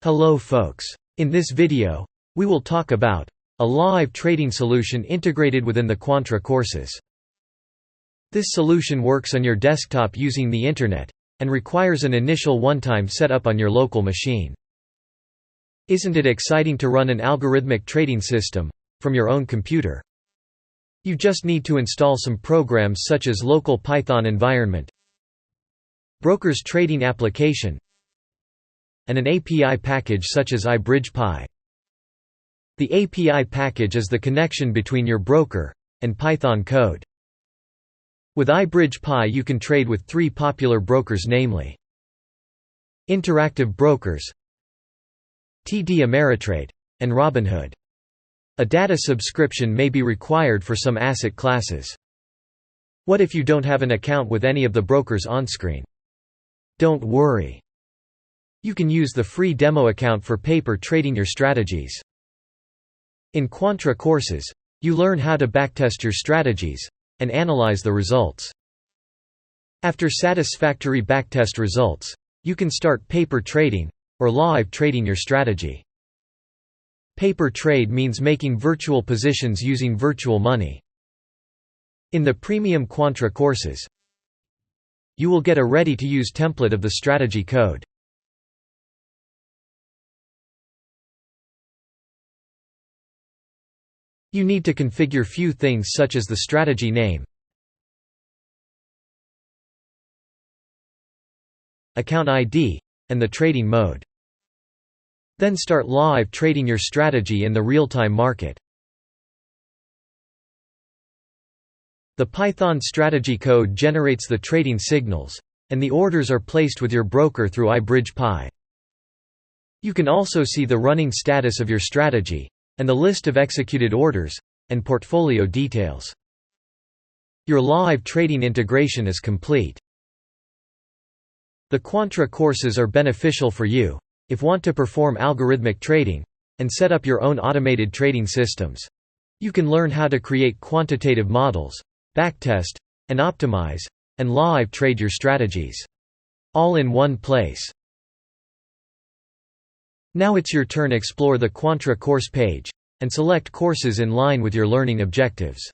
Hello folks. In this video, we will talk about a live trading solution integrated within the Quantra courses. This solution works on your desktop using the internet, and requires an initial one-time setup on your local machine. Isn't it exciting to run an algorithmic trading system from your own computer? You just need to install some programs such as local Python environment, broker's trading application, and an API package such as IBridgePy. The API package is the connection between your broker and Python code. With IBridgePy you can trade with three popular brokers, namely Interactive Brokers, TD Ameritrade, and Robinhood. A data subscription may be required for some asset classes. What if you don't have an account with any of the brokers on screen? Don't worry. You can use the free demo account for paper trading your strategies. In Quantra courses, you learn how to backtest your strategies and analyze the results. After satisfactory backtest results, you can start paper trading or live trading your strategy. Paper trade means making virtual positions using virtual money. In the premium Quantra courses, you will get a ready-to-use template of the strategy code. You need to configure few things such as the strategy name, account ID, and the trading mode. Then start live trading your strategy in the real-time market. The Python strategy code generates the trading signals, and the orders are placed with your broker through IBridgePy. You can also see the running status of your strategy, and the list of executed orders, and portfolio details. Your live trading integration is complete. The Quantra courses are beneficial for you if you want to perform algorithmic trading and set up your own automated trading systems. You can learn how to create quantitative models, backtest, and optimize, and live trade your strategies. All in one place. Now it's your turn to explore the Quantra course page and select courses in line with your learning objectives.